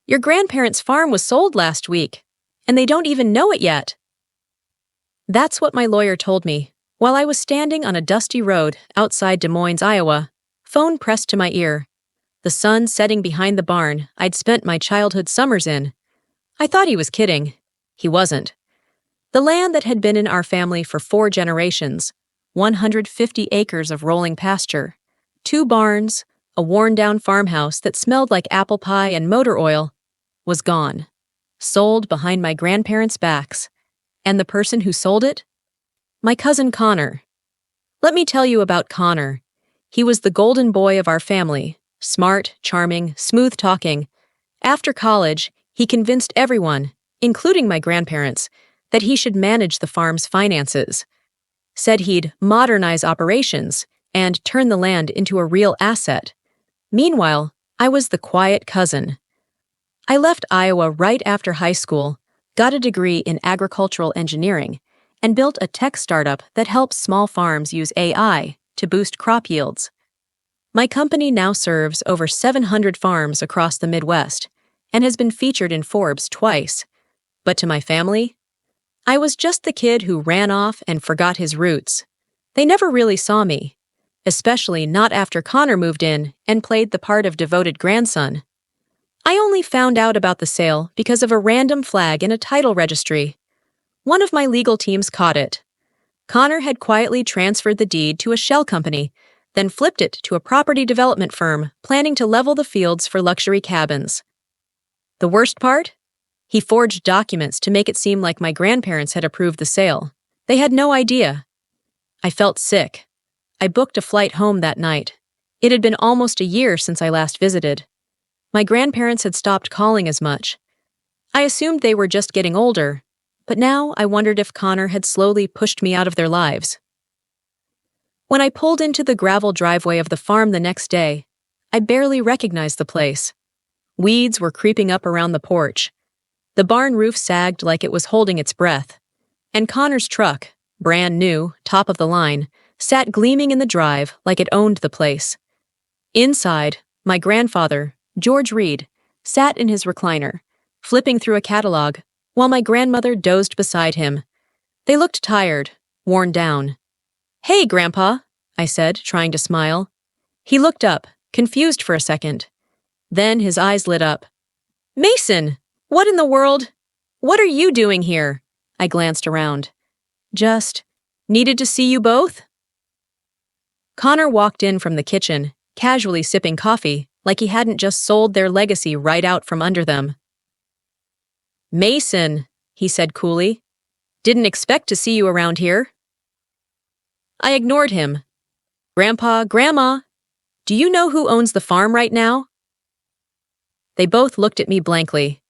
Your grandparents' farm was sold last week, and they don't even know it yet. That's what my lawyer told me, while I was standing on a dusty road outside Des Moines, Iowa, phone pressed to my ear, the sun setting behind the barn I'd spent my childhood summers in. I thought he was kidding. He wasn't. The land that had been in our family for 4 generations, 150 acres of rolling pasture, 2 barns, a worn-down farmhouse that smelled like apple pie and motor oil, was gone, sold behind my grandparents' backs. And the person who sold it? My cousin Connor. Let me tell you about Connor. He was the golden boy of our family, smart, charming, smooth-talking. After college, he convinced everyone, including my grandparents, that he should manage the farm's finances. Said he'd modernize operations and turn the land into a real asset. Meanwhile, I was the quiet cousin. I left Iowa right after high school, got a degree in agricultural engineering, and built a tech startup that helps small farms use AI to boost crop yields. My company now serves over 700 farms across the Midwest and has been featured in Forbes twice. But to my family, I was just the kid who ran off and forgot his roots. They never really saw me, especially not after Connor moved in and played the part of devoted grandson. I only found out about the sale because of a random flag in a title registry. One of my legal teams caught it. Connor had quietly transferred the deed to a shell company, then flipped it to a property development firm planning to level the fields for luxury cabins. The worst part? He forged documents to make it seem like my grandparents had approved the sale. They had no idea. I felt sick. I booked a flight home that night. It had been almost a year since I last visited. My grandparents had stopped calling as much. I assumed they were just getting older, but now I wondered if Connor had slowly pushed me out of their lives. When I pulled into the gravel driveway of the farm the next day, I barely recognized the place. Weeds were creeping up around the porch. The barn roof sagged like it was holding its breath, and Connor's truck, brand new, top of the line, sat gleaming in the drive like it owned the place. Inside, my grandfather, George Reed, sat in his recliner, flipping through a catalog, while my grandmother dozed beside him. They looked tired, worn down. "Hey, Grandpa," I said, trying to smile. He looked up, confused for a second. Then his eyes lit up. "Mason! What in the world? What are you doing here?" I glanced around. "Just needed to see you both?" Connor walked in from the kitchen, casually sipping coffee, like he hadn't just sold their legacy right out from under them. "Mason," he said coolly. "Didn't expect to see you around here." I ignored him. "Grandpa, Grandma, do you know who owns the farm right now?" They both looked at me blankly.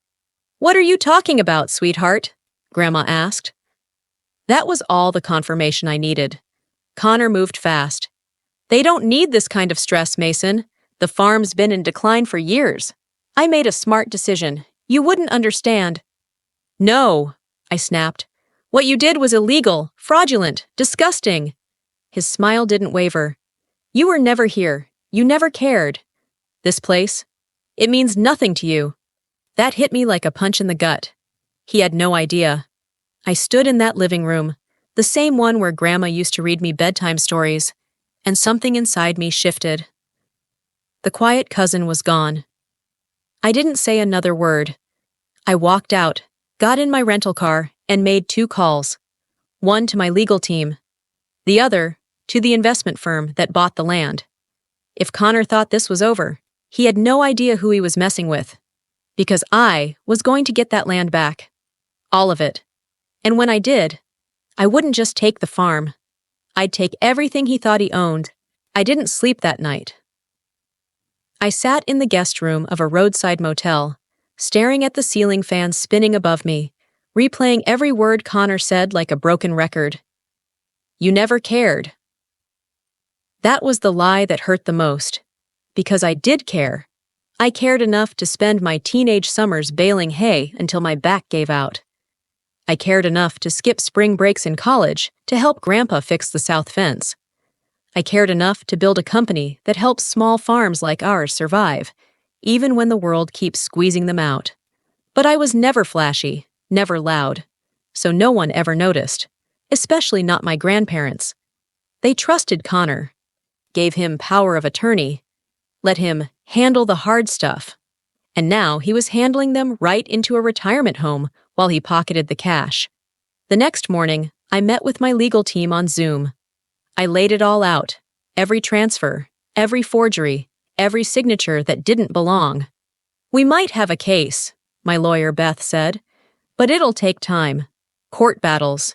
"What are you talking about, sweetheart?" Grandma asked. That was all the confirmation I needed. Connor moved fast. "They don't need this kind of stress, Mason. The farm's been in decline for years. I made a smart decision. You wouldn't understand." "No," I snapped. "What you did was illegal, fraudulent, disgusting." His smile didn't waver. "You were never here. You never cared. This place, it means nothing to you." That hit me like a punch in the gut. He had no idea. I stood in that living room, the same one where Grandma used to read me bedtime stories, and something inside me shifted. The quiet cousin was gone. I didn't say another word. I walked out, got in my rental car, and made 2 calls. One to my legal team, the other to the investment firm that bought the land. If Connor thought this was over, he had no idea who he was messing with. Because I was going to get that land back. All of it. And when I did, I wouldn't just take the farm. I'd take everything he thought he owned. I didn't sleep that night. I sat in the guest room of a roadside motel, staring at the ceiling fan spinning above me, replaying every word Connor said like a broken record. "You never cared." That was the lie that hurt the most. Because I did care. I cared enough to spend my teenage summers baling hay until my back gave out. I cared enough to skip spring breaks in college to help Grandpa fix the south fence. I cared enough to build a company that helps small farms like ours survive, even when the world keeps squeezing them out. But I was never flashy, never loud, so no one ever noticed, especially not my grandparents. They trusted Connor, gave him power of attorney, let him handle the hard stuff. And now he was handling them right into a retirement home while he pocketed the cash. The next morning, I met with my legal team on Zoom. I laid it all out, every transfer, every forgery, every signature that didn't belong. "We might have a case," my lawyer Beth said, "but it'll take time, court battles,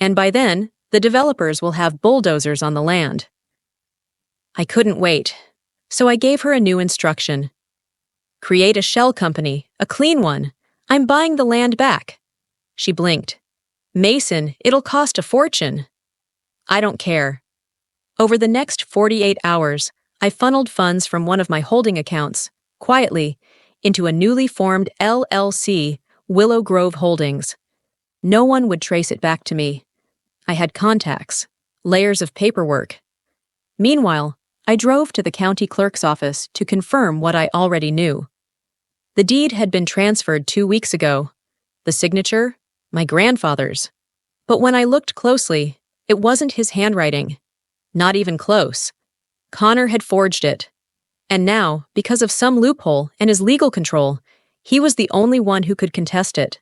and by then, the developers will have bulldozers on the land." I couldn't wait, so I gave her a new instruction. "Create a shell company, a clean one. I'm buying the land back." She blinked. "Mason, it'll cost a fortune." "I don't care." Over the next 48 hours, I funneled funds from one of my holding accounts, quietly, into a newly formed LLC, Willow Grove Holdings. No one would trace it back to me. I had contacts, layers of paperwork. Meanwhile, I drove to the county clerk's office to confirm what I already knew. The deed had been transferred 2 weeks ago. The signature? My grandfather's. But when I looked closely, it wasn't his handwriting. Not even close. Connor had forged it. And now, because of some loophole and his legal control, he was the only one who could contest it.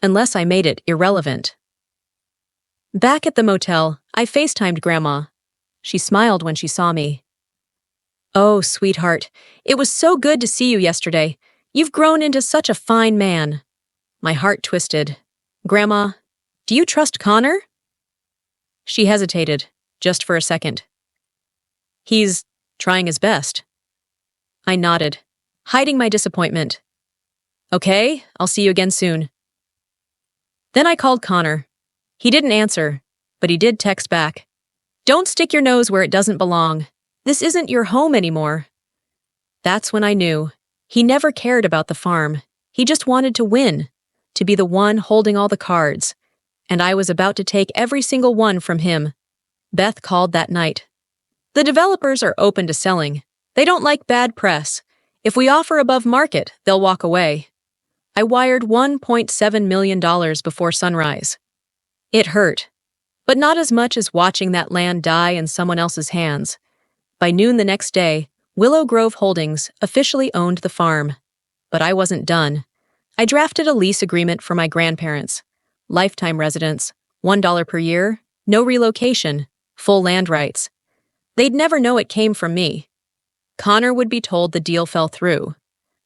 Unless I made it irrelevant. Back at the motel, I FaceTimed Grandma. She smiled when she saw me. "Oh, sweetheart, it was so good to see you yesterday. You've grown into such a fine man." My heart twisted. "Grandma, do you trust Connor?" She hesitated, just for a second. "He's trying his best." I nodded, hiding my disappointment. "Okay, I'll see you again soon." Then I called Connor. He didn't answer, but he did text back. "Don't stick your nose where it doesn't belong. This isn't your home anymore." That's when I knew. He never cared about the farm. He just wanted to win, to be the one holding all the cards. And I was about to take every single one from him. Beth called that night. "The developers are open to selling. They don't like bad press. If we offer above market, they'll walk away." I wired $1.7 million before sunrise. It hurt, but not as much as watching that land die in someone else's hands. By noon the next day, Willow Grove Holdings officially owned the farm. But I wasn't done. I drafted a lease agreement for my grandparents. Lifetime residence, $1 per year, no relocation, full land rights. They'd never know it came from me. Connor would be told the deal fell through,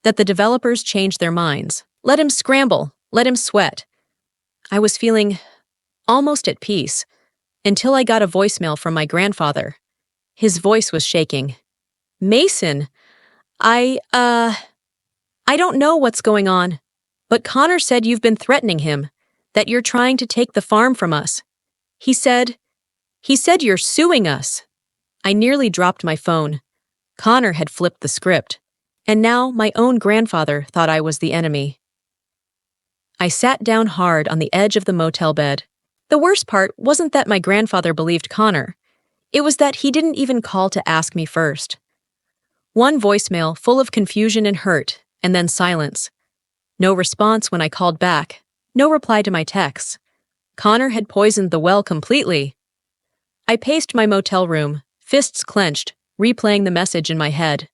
that the developers changed their minds. Let him scramble, let him sweat. I was feeling almost at peace, until I got a voicemail from my grandfather. His voice was shaking. "Mason, I don't know what's going on, but Connor said you've been threatening him, that you're trying to take the farm from us. He said you're suing us." I nearly dropped my phone. Connor had flipped the script, and now my own grandfather thought I was the enemy. I sat down hard on the edge of the motel bed. The worst part wasn't that my grandfather believed Connor. It was that he didn't even call to ask me first. One voicemail full of confusion and hurt, and then silence. No response when I called back. No reply to my texts. Connor had poisoned the well completely. I paced my motel room, fists clenched, replaying the message in my head.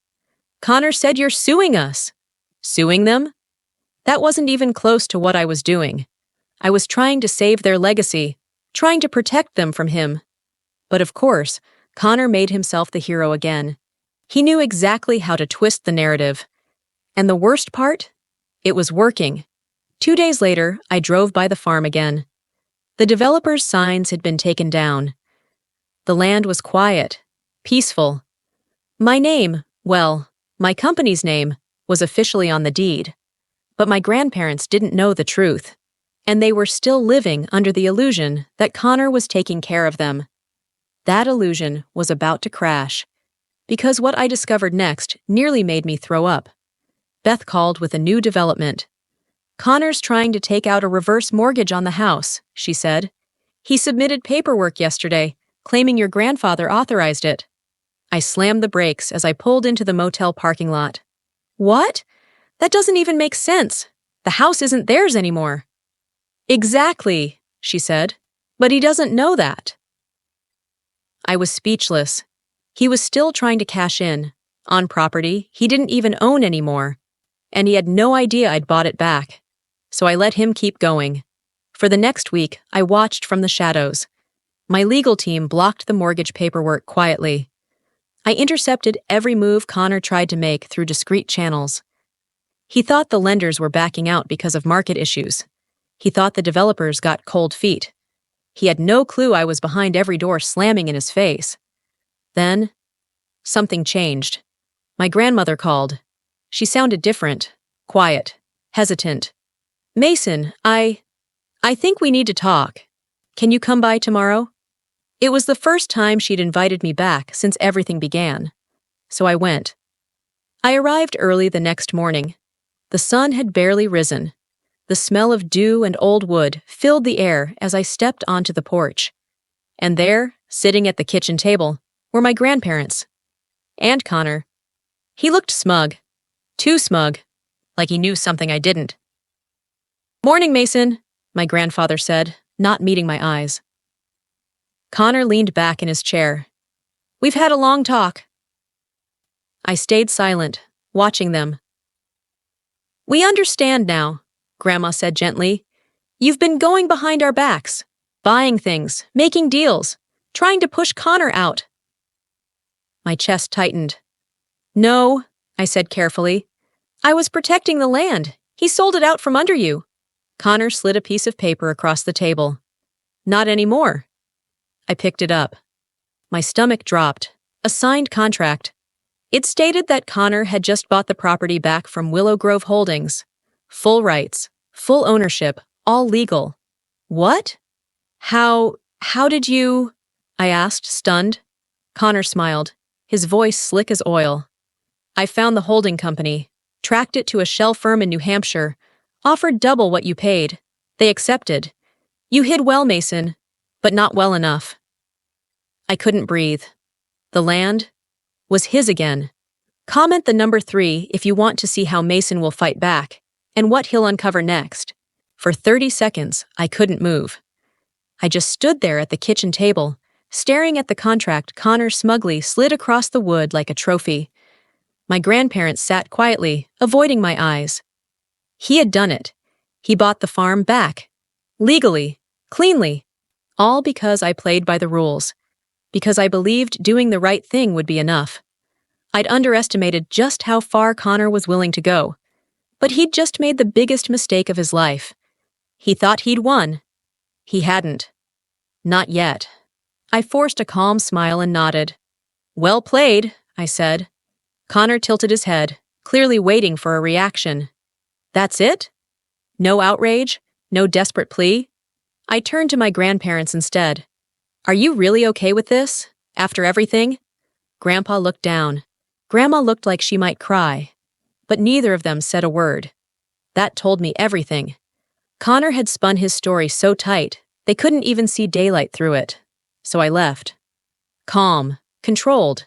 "Connor said you're suing us." Suing them? That wasn't even close to what I was doing. I was trying to save their legacy, trying to protect them from him. But of course, Connor made himself the hero again. He knew exactly how to twist the narrative. And the worst part? It was working. 2 days later, I drove by the farm again. The developer's signs had been taken down. The land was quiet, peaceful. My name, well, my company's name, was officially on the deed. But my grandparents didn't know the truth, and they were still living under the illusion that Connor was taking care of them. That illusion was about to crash, because what I discovered next nearly made me throw up. Beth called with a new development. "Connor's trying to take out a reverse mortgage on the house," she said. "He submitted paperwork yesterday, claiming your grandfather authorized it." I slammed the brakes as I pulled into the motel parking lot. What? That doesn't even make sense. The house isn't theirs anymore. Exactly, she said. But he doesn't know that. I was speechless. He was still trying to cash in on property he didn't even own anymore, and he had no idea I'd bought it back. So I let him keep going. For the next week, I watched from the shadows. My legal team blocked the mortgage paperwork quietly. I intercepted every move Connor tried to make through discreet channels. He thought the lenders were backing out because of market issues. He thought the developers got cold feet. He had no clue I was behind every door slamming in his face. Then, something changed. My grandmother called. She sounded different, quiet, hesitant. Mason, I think we need to talk. Can you come by tomorrow? It was the first time she'd invited me back since everything began. So I went. I arrived early the next morning. The sun had barely risen. The smell of dew and old wood filled the air as I stepped onto the porch. And there, sitting at the kitchen table, were my grandparents. And Connor. He looked smug. Too smug. Like he knew something I didn't. Morning, Mason, my grandfather said, not meeting my eyes. Connor leaned back in his chair. We've had a long talk. I stayed silent, watching them. We understand now, Grandma said gently. You've been going behind our backs, buying things, making deals, trying to push Connor out. My chest tightened. No, I said carefully. I was protecting the land. He sold it out from under you. Connor slid a piece of paper across the table. Not anymore. I picked it up. My stomach dropped. A signed contract. It stated that Connor had just bought the property back from Willow Grove Holdings. Full rights, full ownership, all legal. What? How did you? I asked, stunned. Connor smiled, his voice slick as oil. I found the holding company, tracked it to a shell firm in New Hampshire, offered double what you paid. They accepted. You hid well, Mason, but not well enough. I couldn't breathe. The land was his again. Comment the number 3 if you want to see how Mason will fight back and what he'll uncover next. For 30 seconds, I couldn't move. I just stood there at the kitchen table, staring at the contract Connor smugly slid across the wood like a trophy. My grandparents sat quietly, avoiding my eyes. He had done it. He bought the farm back. Legally. Cleanly. All because I played by the rules. Because I believed doing the right thing would be enough. I'd underestimated just how far Connor was willing to go. But he'd just made the biggest mistake of his life. He thought he'd won. He hadn't. Not yet. I forced a calm smile and nodded. Well played, I said. Connor tilted his head, clearly waiting for a reaction. That's it? No outrage? No desperate plea? I turned to my grandparents instead. Are you really okay with this? After everything? Grandpa looked down. Grandma looked like she might cry. But neither of them said a word. That told me everything. Connor had spun his story so tight, they couldn't even see daylight through it. So I left. Calm, controlled.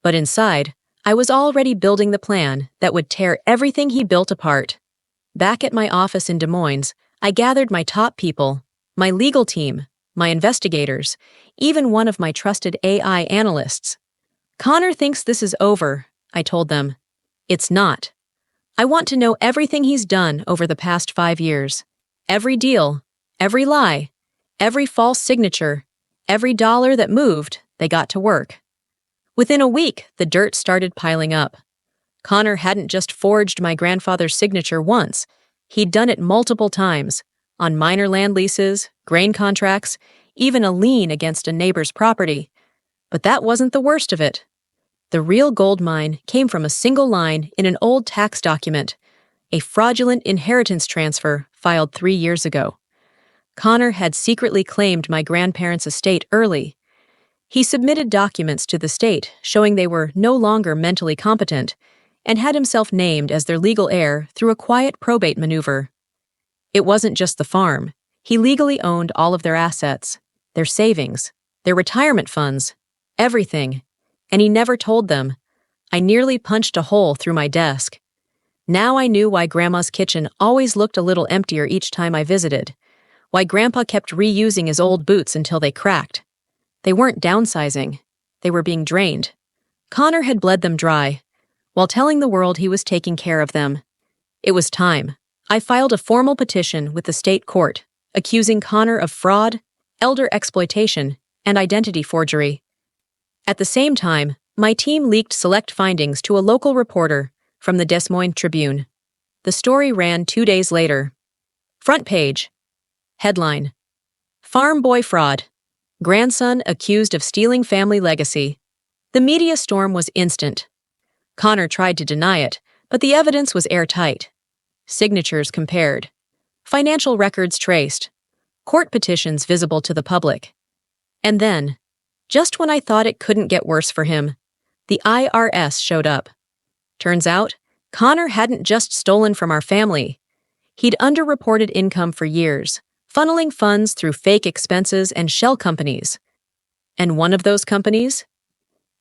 But inside, I was already building the plan that would tear everything he built apart. Back at my office in Des Moines, I gathered my top people, my legal team, my investigators, even one of my trusted AI analysts. Connor thinks this is over, I told them. It's not. I want to know everything he's done over the past 5 years. Every deal, every lie, every false signature, every dollar that moved, they got to work. Within a week, the dirt started piling up. Connor hadn't just forged my grandfather's signature once. He'd done it multiple times, on minor land leases, grain contracts, even a lien against a neighbor's property. But that wasn't the worst of it. The real gold mine came from a single line in an old tax document, a fraudulent inheritance transfer filed 3 years ago. Connor had secretly claimed my grandparents' estate early. He submitted documents to the state showing they were no longer mentally competent and had himself named as their legal heir through a quiet probate maneuver. It wasn't just the farm. He legally owned all of their assets, their savings, their retirement funds, everything. And he never told them. I nearly punched a hole through my desk. Now I knew why Grandma's kitchen always looked a little emptier each time I visited, why Grandpa kept reusing his old boots until they cracked. They weren't downsizing. They were being drained. Connor had bled them dry, while telling the world he was taking care of them. It was time. I filed a formal petition with the state court, accusing Connor of fraud, elder exploitation, and identity forgery. At the same time, my team leaked select findings to a local reporter from the Des Moines Tribune. The story ran 2 days later. Front page. Headline: Farm boy fraud. Grandson accused of stealing family legacy. The media storm was instant. Connor tried to deny it, but the evidence was airtight. Signatures compared. Financial records traced. Court petitions visible to the public. And then, just when I thought it couldn't get worse for him, the IRS showed up. Turns out, Connor hadn't just stolen from our family. He'd underreported income for years, funneling funds through fake expenses and shell companies. And one of those companies?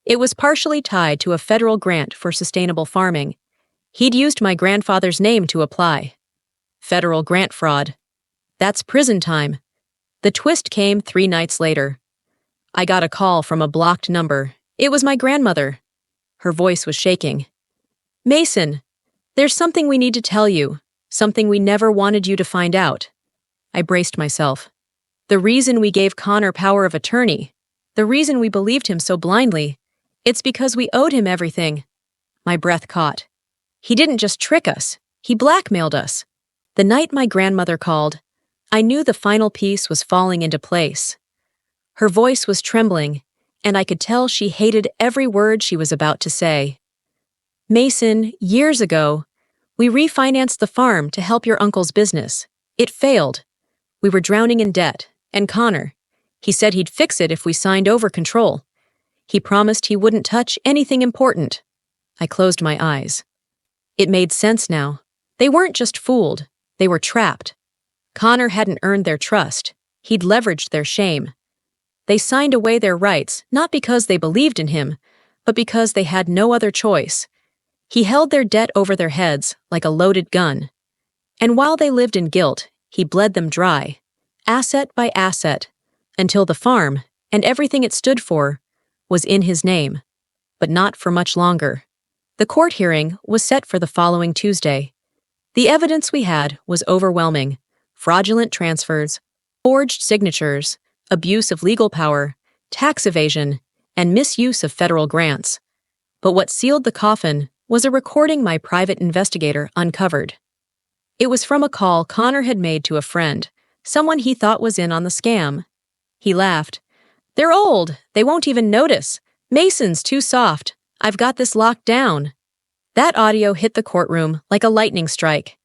It was partially tied to a federal grant for sustainable farming. He'd used my grandfather's name to apply. Federal grant fraud. That's prison time. The twist came 3 nights later. I got a call from a blocked number. It was my grandmother. Her voice was shaking. "Mason, there's something we need to tell you, something we never wanted you to find out." I braced myself. The reason we gave Connor power of attorney, the reason we believed him so blindly, it's because we owed him everything. My breath caught. He didn't just trick us, he blackmailed us. The night my grandmother called, I knew the final piece was falling into place. Her voice was trembling, and I could tell she hated every word she was about to say. "Mason, years ago, we refinanced the farm to help your uncle's business. It failed. We were drowning in debt, and Connor, he said he'd fix it if we signed over control. He promised he wouldn't touch anything important." I closed my eyes. It made sense now. They weren't just fooled, they were trapped. Connor hadn't earned their trust. He'd leveraged their shame. They signed away their rights, not because they believed in him, but because they had no other choice. He held their debt over their heads like a loaded gun. And while they lived in guilt, he bled them dry, asset by asset, until the farm, and everything it stood for, was in his name. But not for much longer. The court hearing was set for the following Tuesday. The evidence we had was overwhelming: fraudulent transfers, forged signatures, abuse of legal power, tax evasion, and misuse of federal grants. But what sealed the coffin was a recording my private investigator uncovered. It was from a call Connor had made to a friend, someone he thought was in on the scam. He laughed. "They're old. They won't even notice. Mason's too soft. I've got this locked down." That audio hit the courtroom like a lightning strike.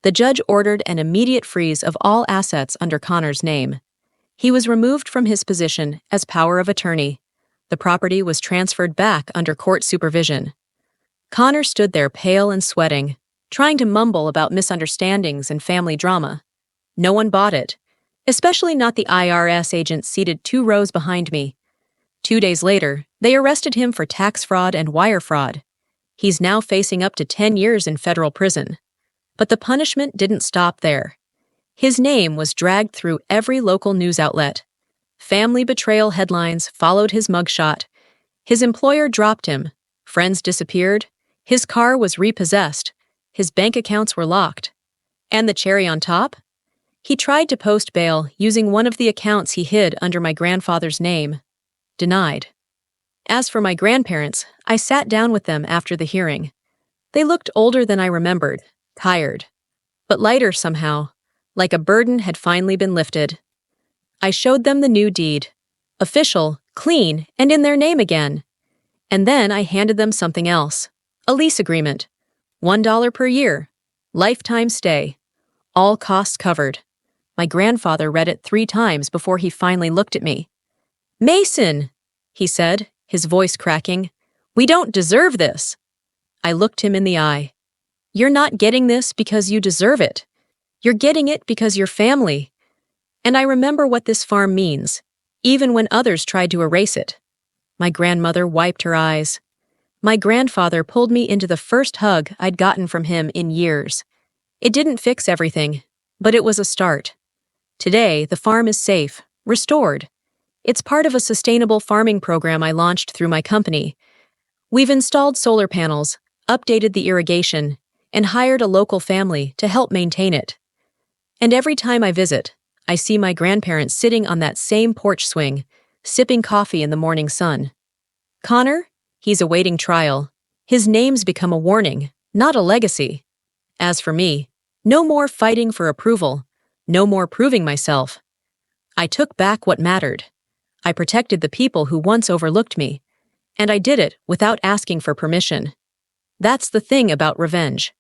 The judge ordered an immediate freeze of all assets under Connor's name. He was removed from his position as power of attorney. The property was transferred back under court supervision. Connor stood there pale and sweating, trying to mumble about misunderstandings and family drama. No one bought it, especially not the IRS agent seated 2 rows behind me. 2 days later, they arrested him for tax fraud and wire fraud. He's now facing up to 10 years in federal prison. But the punishment didn't stop there. His name was dragged through every local news outlet. Family betrayal headlines followed his mugshot. His employer dropped him. Friends disappeared. His car was repossessed. His bank accounts were locked. And the cherry on top? He tried to post bail using one of the accounts he hid under my grandfather's name. Denied. As for my grandparents, I sat down with them after the hearing. They looked older than I remembered, tired, but lighter somehow, like a burden had finally been lifted. I showed them the new deed, official, clean, and in their name again. And then I handed them something else, a lease agreement, $1 per year, lifetime stay, all costs covered. My grandfather read it 3 times before he finally looked at me. "Mason," he said, his voice cracking, "we don't deserve this." I looked him in the eye. "You're not getting this because you deserve it. You're getting it because you're family." And I remember what this farm means, even when others tried to erase it. My grandmother wiped her eyes. My grandfather pulled me into the first hug I'd gotten from him in years. It didn't fix everything, but it was a start. Today, the farm is safe, restored. It's part of a sustainable farming program I launched through my company. We've installed solar panels, updated the irrigation, and hired a local family to help maintain it. And every time I visit, I see my grandparents sitting on that same porch swing, sipping coffee in the morning sun. Connor? He's awaiting trial. His name's become a warning, not a legacy. As for me, no more fighting for approval, no more proving myself. I took back what mattered. I protected the people who once overlooked me, and I did it without asking for permission. That's the thing about revenge.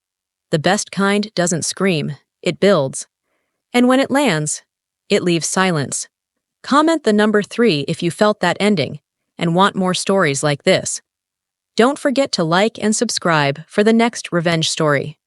The best kind doesn't scream, it builds. And when it lands, it leaves silence. Comment the number 3 if you felt that ending and want more stories like this. Don't forget to like and subscribe for the next revenge story.